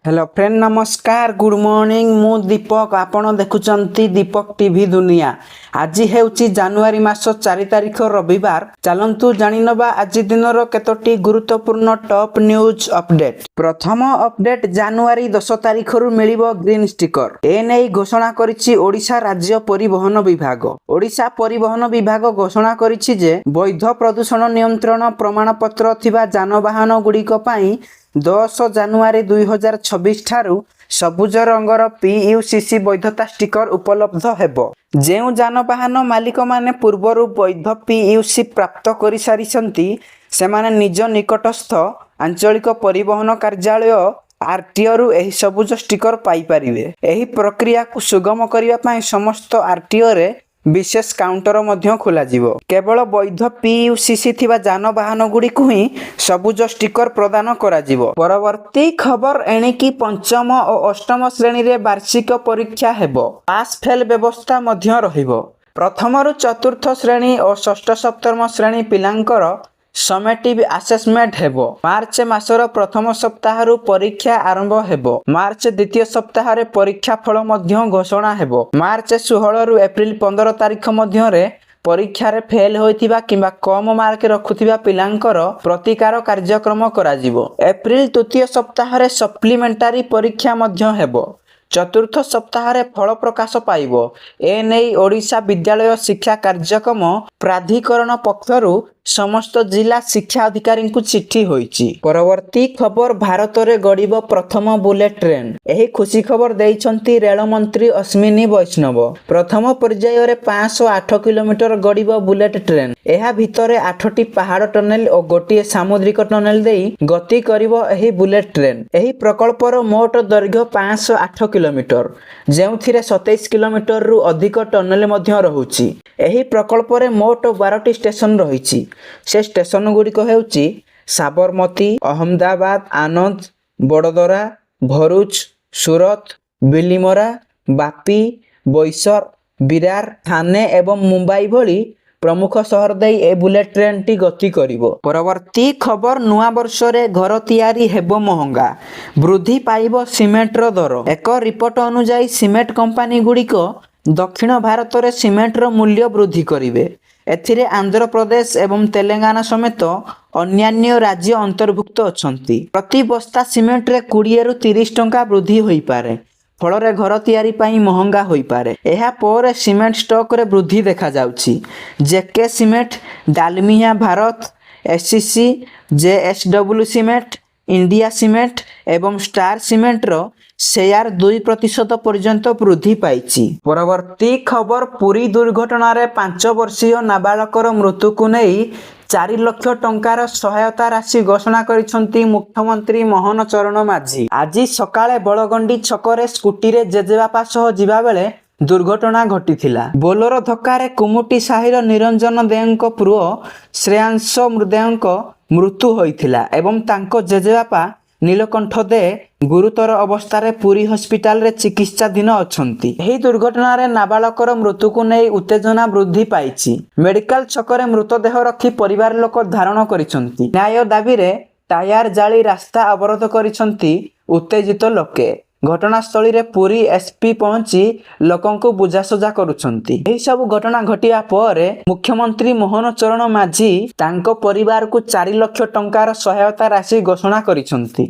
Hello friend नमस्कार good morning मु दीपक आपण देखुचंती दीपक टीवी दुनिया। आज हेउची जनवरी मास 4 तारिख रविवार। चलंतु जानि नबा आज दिनर केतोटी गुरुत्वपूर्ण टॉप न्यूज अपडेट। प्रथम अपडेट जनवरी 10 तारिख रु मिलिबो ग्रीन स्टिकर। ए नै घोषणा करिछि ओडिशा राज्य परिवहन विभाग। ओडिशा परिवहन विभाग घोषणा करिछि जे वैध प्रदूषण नियंत्रण प्रमाणपत्र थिबा जानवाहन गुड़िक पई 10 ଜାନୁଆରୀ 2026 ଠାରୁ ସବୁଜ ରଙ୍ଗର PUCC ବୈଧତା ଷ୍ଟିକର ଉପଲବ୍ଧ ହେବ। ଯେଉଁ ଯାନବାହନ ମାଲିକମାନେ ପୂର୍ବରୁ ବୈଧ PUC ପ୍ରାପ୍ତ କରିସାରିଛନ୍ତି ସେମାନେ ନିଜ ନିକଟସ୍ଥ ଆଞ୍ଚଳିକ ପରିବହନ କାର୍ଯ୍ୟାଳୟ RTOରୁ ଏହି ସବୁଜ ଷ୍ଟିକର ପାଇପାରିବେ। ଏହି ପ୍ରକ୍ରିୟାକୁ ସୁଗମ କରିବା ପାଇଁ ସମସ୍ତ RTOରେ विशेष काउंटर खोलाजिवो। केवल वैध PUCC थिबा जानवाहन गुड़िकु ही सबुज स्टिकर प्रदान कराजिवो। परवर्ती खबर एणिकी पंचम और अष्टम श्रेणी रे वार्षिक परीक्षा हेबो। पास फेल व्यवस्था मध्य रहिबो। प्रथम रु चतुर्थ श्रेणी और षष्ठ सप्तम श्रेणी पिलांकर समेटिव असेसमेंट हेबो। मार्च मासर प्रथम सप्ताह रु परीक्षा आरंभ हेबो। मार्च द्वितीय सप्ताह रे परीक्षा फल मध्य घोषणा हेबो। मार्च 16 रु एप्रिल 15 तारिख मध्य रे परीक्षा रे फेल होइथिबा किंबा कम मार्क रखुथिबा पिलांकर प्रतिकार कार्यक्रम कराजिवो। एप्रिल तृतीय सप्ताह रे सप्लीमेंटारी परीक्षा मध्य हेबो। चतुर्थ सप्ताह रे फल प्रकाश पाइबो। ए नै ओडिशा विद्यालय शिक्षा कार्यक्रम प्राधिकरण पक्षरु समस्त जिला शिक्षा अधिकारी को चिट्ठी होईची। परवर्ती खबर भारत रे गड़िबो प्रथम बुलेट ट्रेन। एही खुशी खबर देइछंती रेल मंत्री अश्विनी वैष्णव। प्रथम पर्याय रे 508 किलोमीटर गड़िबो बुलेट ट्रेन। एहा भितरे 8टी पहाड़ टनेल और गोटिए सामुद्रिक टनेल देई गति करिवो एही बुलेट ट्रेन। एही प्रकल्पर मोट दैर्घ्य 508 किलोमीटर, जेउथिरे 27 किलोमीटर रु अधिक टनेल मध्य रहुची। एही प्रकल्प रे मोट 12टी स्टेशन रहिची। से स्टेशन गुड़िक हेउची साबरमती, अहमदाबाद, आनंद, बड़ोदरा, भरूच, सूरत, बिलिमोरा, बापी, बोईसर, विरार, थाने एवं मुंबई भली प्रमुख सहर दे ए बुलेट ट्रेन टी गति करिवो। परवर्ती खबर नुआ वर्ष रे घर तैयारी हेबो महंगा, वृद्धि पाइबो सीमेंट रो दर। एक रिपोर्ट अनुसार सीमेंट कंपनी गुड़िक दक्षिण भारत रे सीमेंट रो मूल्य वृद्धि करिवे। एथिरे आंध्र प्रदेश एवं तेलंगाना समेत अन्यान्य राज्य अंतर्भुक्त अछंती। प्रति बस्ता सीमेंट रे 20 रु 30 टंका वृद्धि होई पारे। फलरे घर तैयारी पाई महंगा होई पारे। एहा पर सीमेंट स्टॉक रे वृद्धि देखा जाउची। JK cement, Dalmia Bharat, SCC, JSW cement, India cement एवं स्टार सीमेंट रो शेयर 2% पर्यंत वृद्धि पाइछि। परवर्ती खबर पुरी दुर्घटना रे 5 वर्षीय नाबालकर मृत्यु को नहीं 4 लाख टंकार सहायता राशि घोषणा करिसंती मुख्यमंत्री मोहन चरण माझी। आज सकाळे बळगंडी छकरे स्कूटी रे जेजेबापा सह जिबा बेले दुर्घटना घटिथिला। बोलेरो धक्कारे कुमुटी साहिर निरंजन देवଙ୍କ पुओ श्रेयांश मृदेवଙ୍କ मृत्यु होइथिला एवं तांको जेजेबापा नीलकंठ दे गुरुतर अवस्था पुरी हॉस्पिटल रे चिकित्साधीन अछंती। एही दुर्घटना रे नाबालकर मृत्यु को नहीं उत्तेजना वृद्धि पाइछि। मेडिकल छकरे मृतदेह रखी परिवार लोक धारण करिसंती। न्याय दाबी रे टायर जाली रास्ता अवरोध करिसंती उत्तेजित लोके। घटनास्थली रे पुरी SP पहुंची लोकन को बुझासुझा करुछंती। एही सब घटना घटिया परे मुख्यमंत्री मोहन चरण माझी तांको परिवार को 4 लाख टंकार सहायता राशि घोषणा करिसंती।